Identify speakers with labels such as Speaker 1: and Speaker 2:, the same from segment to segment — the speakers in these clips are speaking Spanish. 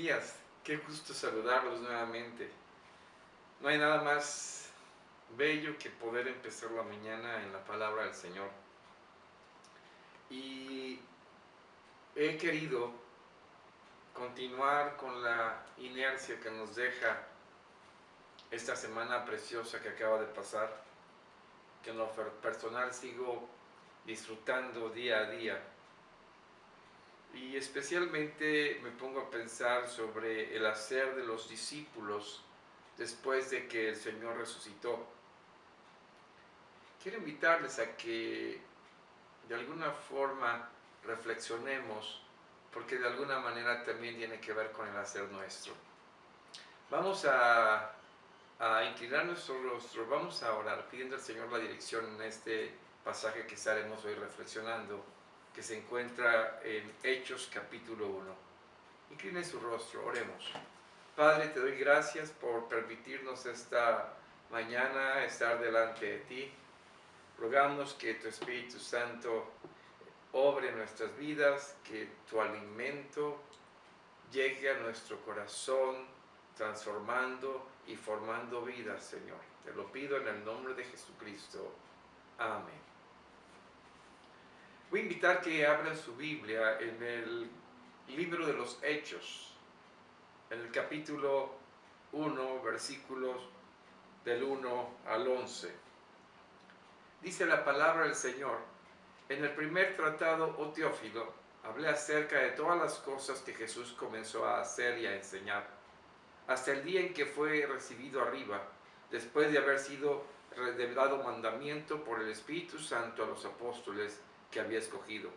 Speaker 1: días, qué gusto saludarlos nuevamente. No hay nada más bello que poder empezar la mañana en la palabra del Señor. Y he querido continuar con la inercia que nos deja esta semana preciosa que acaba de pasar, que en lo personal sigo disfrutando día a día. Y especialmente me pongo a pensar sobre el hacer de los discípulos después de que el Señor resucitó. Quiero invitarles a que de alguna forma reflexionemos, porque de alguna manera también tiene que ver con el hacer nuestro. Vamos a inclinar nuestro rostro, vamos a orar pidiendo al Señor la dirección en este pasaje que estaremos hoy reflexionando, que se encuentra en Hechos capítulo 1. Incline su rostro, oremos. Padre, te doy gracias por permitirnos esta mañana estar delante de ti. Rogamos que tu Espíritu Santo obre en nuestras vidas, que tu alimento llegue a nuestro corazón, transformando y formando vidas, Señor. Te lo pido en el nombre de Jesucristo. Amén. Voy a invitar que abran su Biblia en el libro de los Hechos, en el capítulo 1, versículos del 1 al 11. Dice la palabra del Señor: en el primer tratado, oh Teófilo, hablé acerca de todas las cosas que Jesús comenzó a hacer y a enseñar, hasta el día en que fue recibido arriba, después de haber sido dado mandamiento por el Espíritu Santo a los apóstoles que había escogido,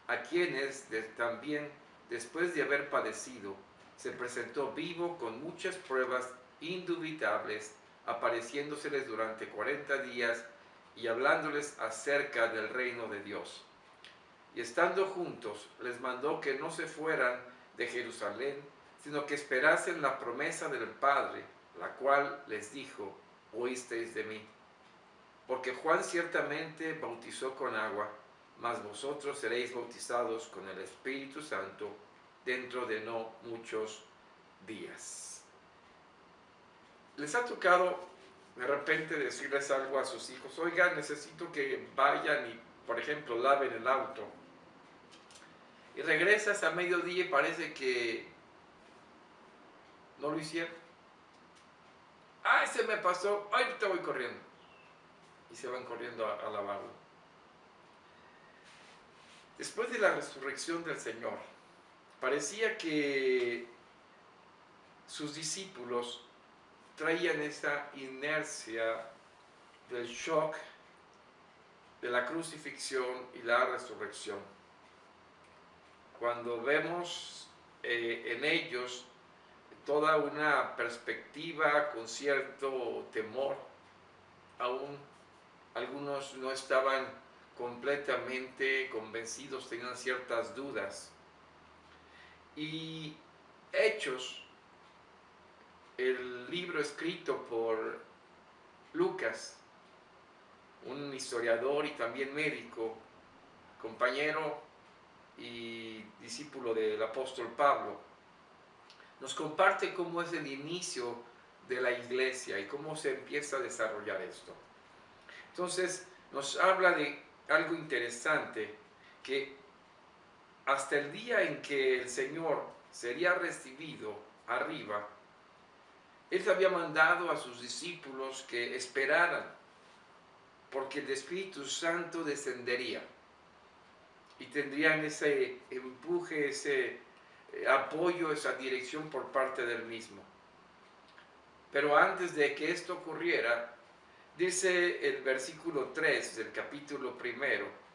Speaker 1: a quienes también, después de haber padecido, se presentó vivo con muchas pruebas indubitables, apareciéndoseles durante 40 días y hablándoles acerca del reino de Dios. Y estando juntos, les mandó que no se fueran de Jerusalén, sino que esperasen la promesa del Padre, la cual les dijo: oísteis de mí. Porque Juan ciertamente bautizó con agua, mas vosotros seréis bautizados con el Espíritu Santo dentro de no muchos días. ¿Les ha tocado de repente decirles algo a sus hijos? Oigan, necesito que vayan y, por ejemplo, laven el auto. Y regresas a mediodía y parece que no lo hicieron. ¡Ay, se me pasó! ¡Ay, te voy corriendo! Y se van corriendo a lavarlo. Después de la resurrección del Señor, parecía que sus discípulos traían esa inercia del shock de la crucifixión y la resurrección. Cuando vemos en ellos toda una perspectiva con cierto temor, aún algunos no estaban completamente convencidos, tenían ciertas dudas. Y Hechos, el libro escrito por Lucas, un historiador y también médico, compañero y discípulo del apóstol Pablo, nos comparte cómo es el inicio de la iglesia y cómo se empieza a desarrollar esto. Entonces nos habla de algo interesante, que hasta el día en que el Señor sería recibido arriba, Él había mandado a sus discípulos que esperaran, porque el Espíritu Santo descendería y tendrían ese empuje, ese apoyo, esa dirección por parte del mismo. Pero antes de que esto ocurriera, dice el versículo 3 del capítulo 1,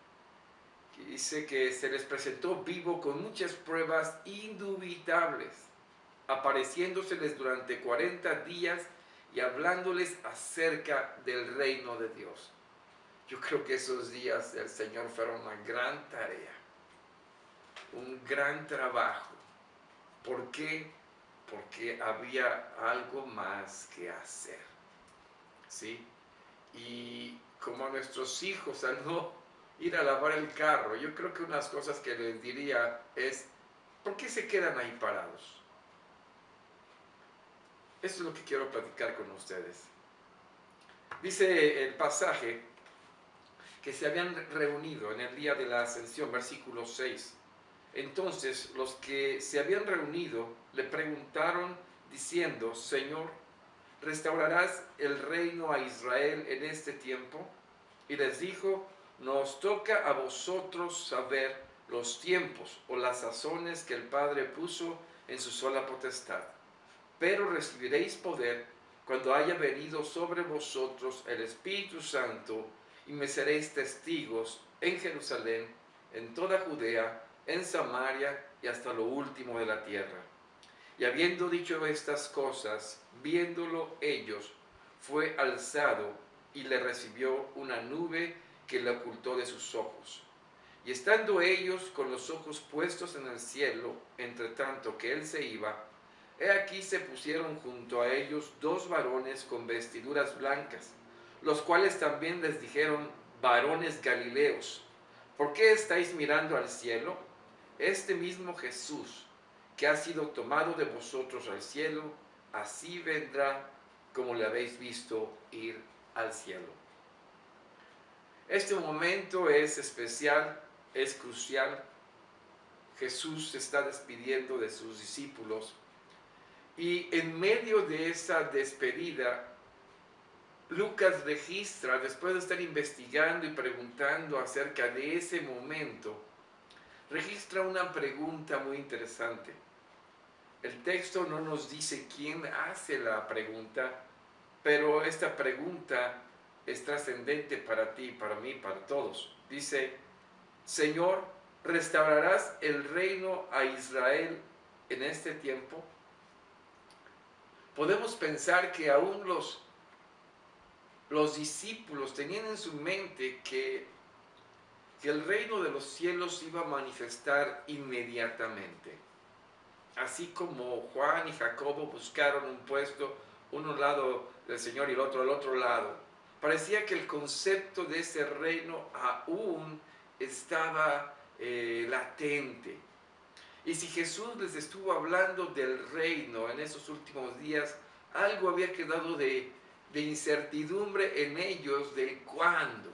Speaker 1: que dice que se les presentó vivo con muchas pruebas indubitables, apareciéndoseles durante 40 días y hablándoles acerca del reino de Dios. Yo creo que esos días del Señor fueron una gran tarea, un gran trabajo. ¿Por qué? Porque había algo más que hacer, ¿sí? Y como a nuestros hijos, al no ir a lavar el carro, yo creo que unas cosas que les diría es: ¿por qué se quedan ahí parados? Esto es lo que quiero platicar con ustedes. Dice el pasaje que se habían reunido en el día de la ascensión, versículo 6. Entonces los que se habían reunido le preguntaron diciendo: Señor, ¿restaurarás el reino a Israel en este tiempo? Y les dijo: nos toca a vosotros saber los tiempos o las sazones que el Padre puso en su sola potestad, pero recibiréis poder cuando haya venido sobre vosotros el Espíritu Santo, y me seréis testigos en Jerusalén, en toda Judea, en Samaria y hasta lo último de la tierra. Y habiendo dicho estas cosas, viéndolo ellos, fue alzado y le recibió una nube que le ocultó de sus ojos. Y estando ellos con los ojos puestos en el cielo, entre tanto que él se iba, he aquí se pusieron junto a ellos dos varones con vestiduras blancas, los cuales también les dijeron: varones Galileos, ¿por qué estáis mirando al cielo? Este mismo Jesús, que ha sido tomado de vosotros al cielo, así vendrá como le habéis visto ir al cielo. Este momento es especial, es crucial. Jesús se está despidiendo de sus discípulos, y en medio de esa despedida, Lucas registra, después de estar investigando y preguntando acerca de ese momento, registra una pregunta muy interesante. El texto no nos dice quién hace la pregunta, pero esta pregunta es trascendente para ti, para mí, para todos. Dice: Señor, ¿restaurarás el reino a Israel en este tiempo? Podemos pensar que aún los discípulos tenían en su mente que el reino de los cielos iba a manifestar inmediatamente. Así como Juan y Jacobo buscaron un puesto, uno al lado del Señor y el otro al otro lado, parecía que el concepto de ese reino aún estaba latente. Y si Jesús les estuvo hablando del reino en esos últimos días, algo había quedado de incertidumbre en ellos del cuándo.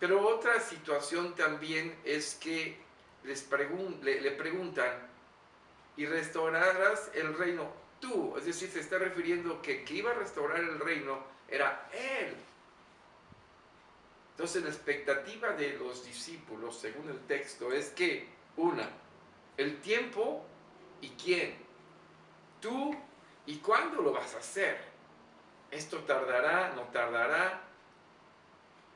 Speaker 1: Pero otra situación también es que le preguntan: ¿y restaurarás el reino tú? Es decir, se está refiriendo que iba a restaurar el reino era Él. Entonces la expectativa de los discípulos, según el texto, es que, el tiempo y quién, tú y cuándo lo vas a hacer. Esto tardará, no tardará.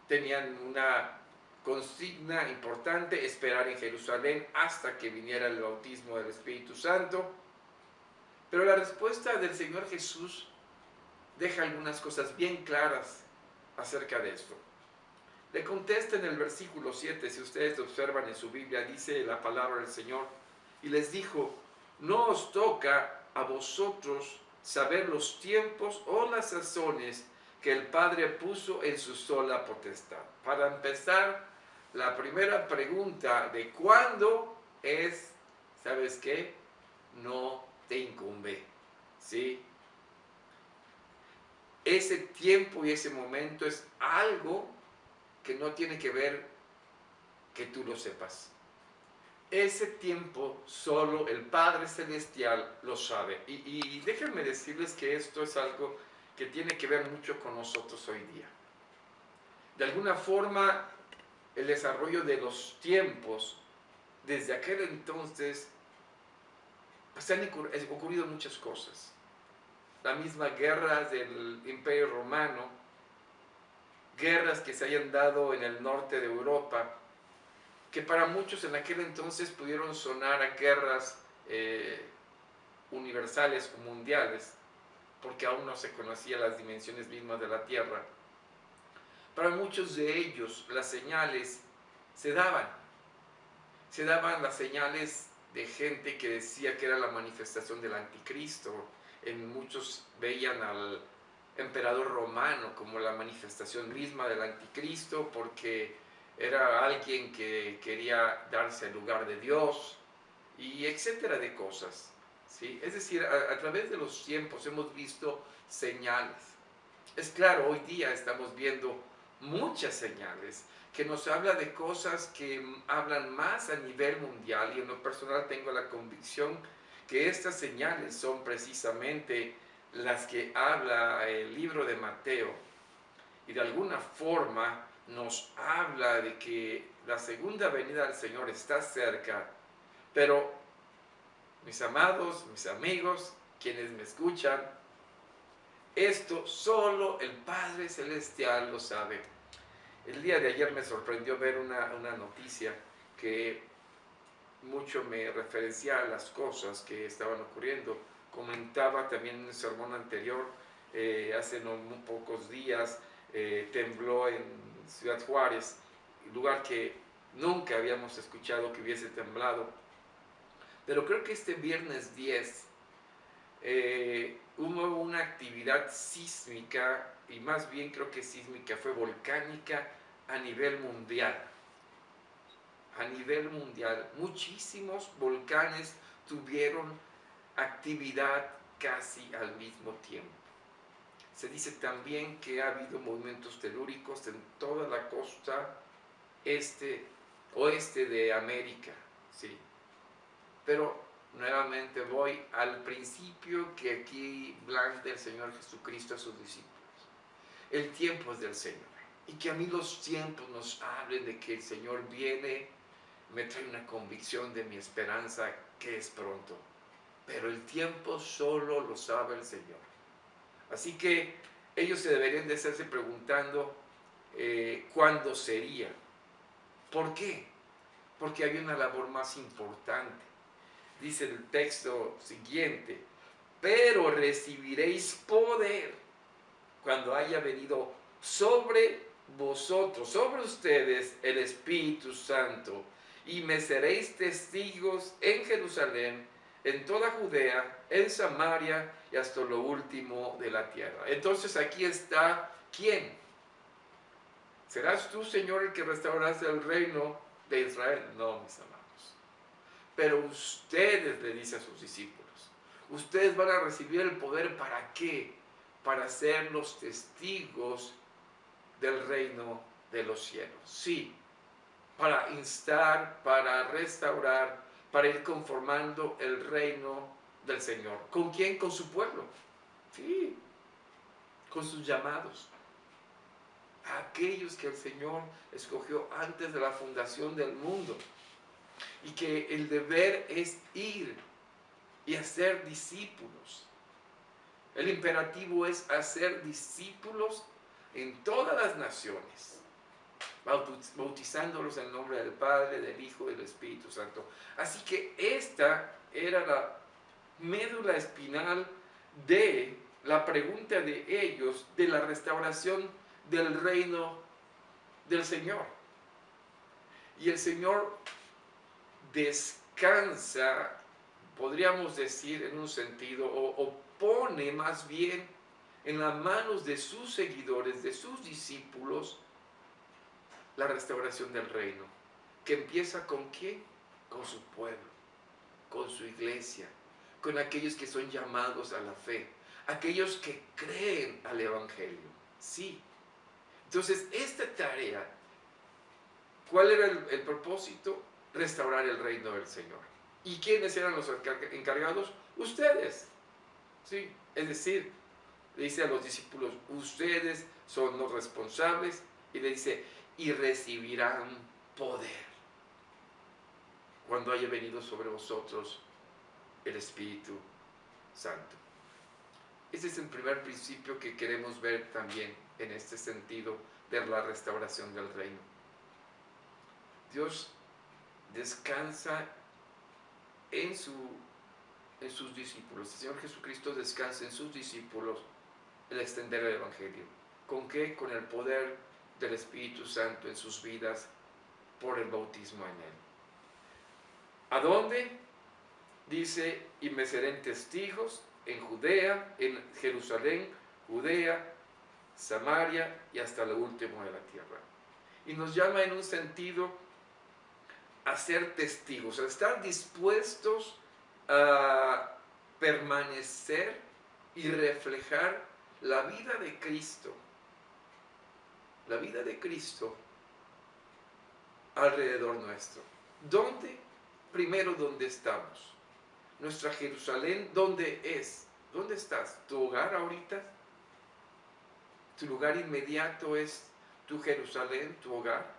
Speaker 1: Tenían una consigna importante: esperar en Jerusalén hasta que viniera el bautismo del Espíritu Santo. Pero la respuesta del Señor Jesús deja algunas cosas bien claras acerca de esto. Le contesta en el versículo 7, si ustedes observan en su Biblia, dice la palabra del Señor: y les dijo: no os toca a vosotros saber los tiempos o las sazones que el Padre puso en su sola potestad. Para empezar, la primera pregunta de cuándo es, ¿sabes qué? No te incumbe, ¿sí? Ese tiempo y ese momento es algo que no tiene que ver que tú lo sepas. Ese tiempo solo el Padre Celestial lo sabe. Y déjenme decirles que esto es algo que tiene que ver mucho con nosotros hoy día. De alguna forma, el desarrollo de los tiempos, desde aquel entonces, pues han ocurrido muchas cosas. La misma guerra del Imperio Romano, guerras que se hayan dado en el norte de Europa, que para muchos en aquel entonces pudieron sonar a guerras universales o mundiales, porque aún no se conocían las dimensiones mismas de la Tierra. Para muchos de ellos las señales se daban las señales de gente que decía que era la manifestación del anticristo. En muchos veían al emperador romano como la manifestación misma del anticristo, porque era alguien que quería darse el lugar de Dios, y etcétera de cosas, ¿sí? Es decir, a través de los tiempos hemos visto señales. Es claro, hoy día estamos viendo muchas señales que nos habla de cosas que hablan más a nivel mundial, y en lo personal tengo la convicción que estas señales son precisamente las que habla el libro de Mateo, y de alguna forma nos habla de que la segunda venida del Señor está cerca. Pero, mis amados, mis amigos, quienes me escuchan, esto solo el Padre Celestial lo sabe. El día de ayer me sorprendió ver una noticia que mucho me referencia a las cosas que estaban ocurriendo. Comentaba también en un sermón anterior, hace no muy pocos días, tembló en Ciudad Juárez, lugar que nunca habíamos escuchado que hubiese temblado. Pero creo que este viernes 10 hubo una actividad sísmica, y más bien creo que sísmica, fue volcánica a nivel mundial. A nivel mundial, muchísimos volcanes tuvieron actividad casi al mismo tiempo. Se dice también que ha habido movimientos telúricos en toda la costa oeste de América, ¿sí? Pero nuevamente voy al principio que aquí blanca el Señor Jesucristo a sus discípulos. El tiempo es del Señor. Y que a mí los tiempos nos hablen de que el Señor viene, me trae una convicción de mi esperanza que es pronto. Pero el tiempo solo lo sabe el Señor. Así que ellos se deberían de estarse preguntando cuándo sería. ¿Por qué? Porque había una labor más importante. Dice el texto siguiente: pero recibiréis poder cuando haya venido sobre vosotros, sobre ustedes, el Espíritu Santo, y me seréis testigos en Jerusalén, en toda Judea, en Samaria y hasta lo último de la tierra. Entonces aquí está, ¿quién? ¿Serás tú, Señor, el que restaurarás el reino de Israel? No, mis amados. Pero ustedes, le dice a sus discípulos, ustedes van a recibir el poder, ¿para qué? Para ser los testigos del reino de los cielos. Sí, para instar, para restaurar, para ir conformando el reino del Señor. ¿Con quién? Con su pueblo. Sí, con sus llamados. Aquellos que el Señor escogió antes de la fundación del mundo. Y que el deber es ir y hacer discípulos. El imperativo es hacer discípulos en todas las naciones, bautizándolos en el nombre del Padre, del Hijo y del Espíritu Santo. Así que esta era la médula espinal de la pregunta de ellos de la restauración del reino del Señor. Y el Señor descansa, podríamos decir en un sentido, o pone más bien en las manos de sus seguidores, de sus discípulos, la restauración del reino, que empieza ¿con quién? Con su pueblo, con su iglesia, con aquellos que son llamados a la fe, aquellos que creen al Evangelio. Sí. Entonces, esta tarea, ¿cuál era el propósito? Restaurar el reino del Señor. ¿Y quiénes eran los encargados? Ustedes. Sí. Es decir, le dice a los discípulos, ustedes son los responsables, y le dice, y recibirán poder cuando haya venido sobre vosotros el Espíritu Santo. Ese es el primer principio que queremos ver también en este sentido de la restauración del reino. Dios descansa en sus discípulos. El Señor Jesucristo descansa en sus discípulos el extender el Evangelio. ¿Con qué? Con el poder del Espíritu Santo en sus vidas por el bautismo en Él. ¿A dónde? Dice, y me serán testigos en Judea, en Jerusalén, Judea, Samaria y hasta lo último de la tierra. Y nos llama en un sentido a ser testigos, a estar dispuestos a permanecer y reflejar la vida de Cristo. La vida de Cristo alrededor nuestro. ¿Dónde? Primero, ¿dónde estamos? Nuestra Jerusalén, ¿dónde es? ¿Dónde estás? ¿Tu hogar ahorita? ¿Tu lugar inmediato es tu Jerusalén, tu hogar?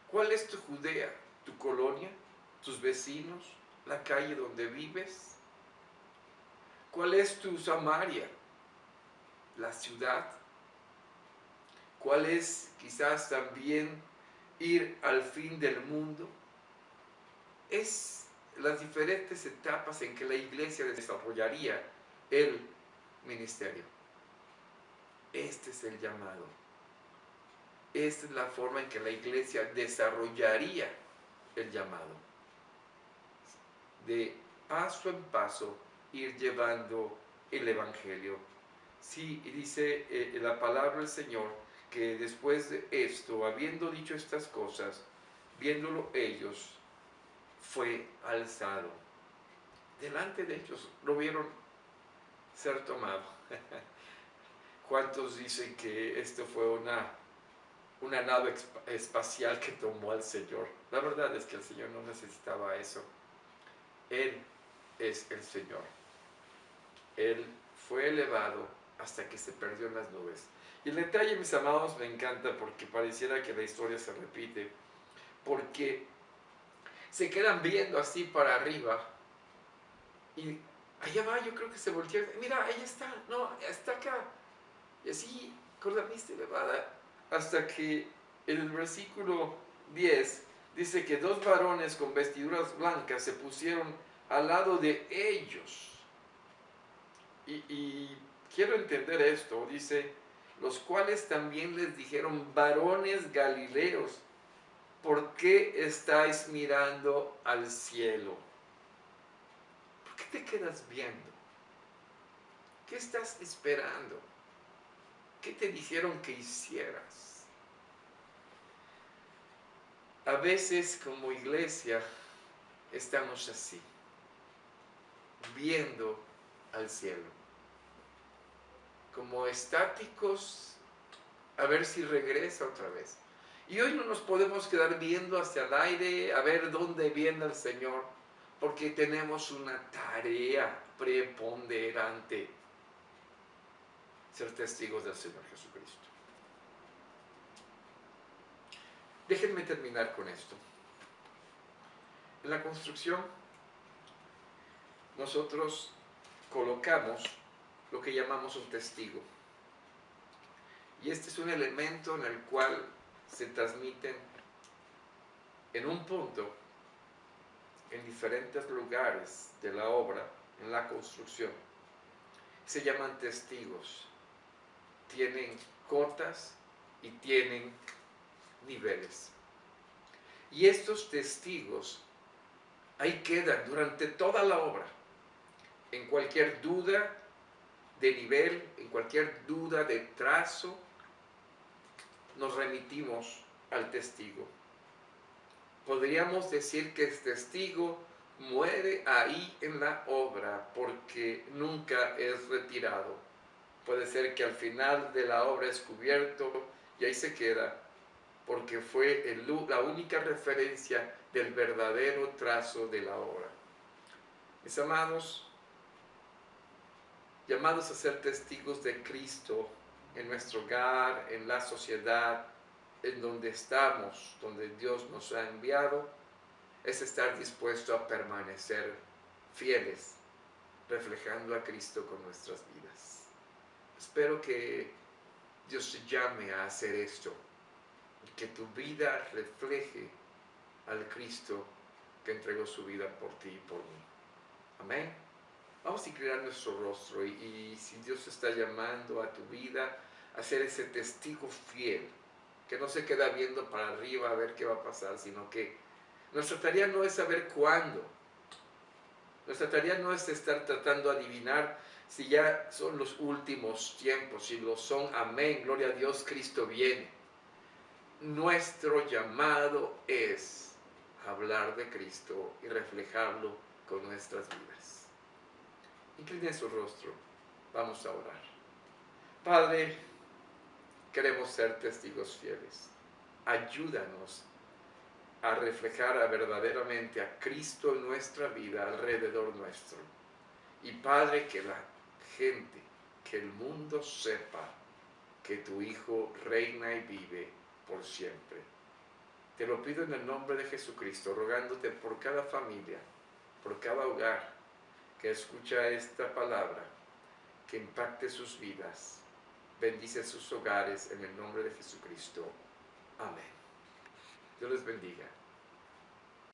Speaker 1: ¿Cuál es tu Judea, tu colonia, tus vecinos, la calle donde vives? ¿Cuál es tu Samaria, la ciudad? ¿Cuál es quizás también ir al fin del mundo? Es las diferentes etapas en que la iglesia desarrollaría el ministerio. Este es el llamado. Esta es la forma en que la iglesia desarrollaría el llamado. De paso en paso ir llevando el evangelio. Sí, y dice la palabra del Señor que después de esto, habiendo dicho estas cosas, viéndolo ellos, fue alzado. Delante de ellos lo vieron ser tomado. ¿Cuántos dicen que esto fue una nave espacial que tomó al Señor? La verdad es que el Señor no necesitaba eso. Él es el Señor. Él fue elevado hasta que se perdió en las nubes. Y el detalle, mis amados, me encanta porque pareciera que la historia se repite. Porque se quedan viendo así para arriba y allá va, yo creo que se volteó. Mira, ahí está, no, está acá. Y así, con la vista elevada, hasta que en el versículo 10 dice que dos varones con vestiduras blancas se pusieron al lado de ellos. Y quiero entender esto, dice, los cuales también les dijeron, varones galileos, ¿por qué estáis mirando al cielo? ¿Por qué te quedas viendo? ¿Qué estás esperando? ¿Qué te dijeron que hicieras? A veces como iglesia estamos así, viendo al cielo, como estáticos, a ver si regresa otra vez. Y hoy no nos podemos quedar viendo hacia el aire, a ver dónde viene el Señor, porque tenemos una tarea preponderante: ser testigos del Señor Jesucristo. Déjenme terminar con esto. En la construcción, nosotros colocamos lo que llamamos un testigo. Y este es un elemento en el cual se transmiten en un punto, en diferentes lugares de la obra, en la construcción. Se llaman testigos. Tienen cotas y tienen niveles. Y estos testigos ahí quedan durante toda la obra. En cualquier duda de nivel, en cualquier duda de trazo, nos remitimos al testigo. Podríamos decir que el testigo muere ahí en la obra porque nunca es retirado. Puede ser que al final de la obra es cubierto y ahí se queda, porque fue la única referencia del verdadero trazo de la obra. Mis amados, llamados a ser testigos de Cristo en nuestro hogar, en la sociedad, en donde estamos, donde Dios nos ha enviado, es estar dispuesto a permanecer fieles, reflejando a Cristo con nuestras vidas. Espero que Dios te llame a hacer esto y que tu vida refleje al Cristo que entregó su vida por ti y por mí. Amén. Vamos a inclinar nuestro rostro y si Dios te está llamando a tu vida a ser ese testigo fiel, que no se queda viendo para arriba a ver qué va a pasar, sino que nuestra tarea no es saber cuándo. Nuestra tarea no es estar tratando de adivinar si ya son los últimos tiempos. Si lo son, amén, gloria a Dios, Cristo viene. Nuestro llamado es hablar de Cristo y reflejarlo con nuestras vidas. Inclinen su rostro. Vamos a orar. Padre, queremos ser testigos fieles. Ayúdanos a reflejar verdaderamente a Cristo en nuestra vida, alrededor nuestro. Y Padre, que la gente, que el mundo sepa que tu Hijo reina y vive por siempre. Te lo pido en el nombre de Jesucristo, rogándote por cada familia, por cada hogar que escucha esta palabra, que impacte sus vidas. Bendice sus hogares en el nombre de Jesucristo. Amén. Dios les bendiga.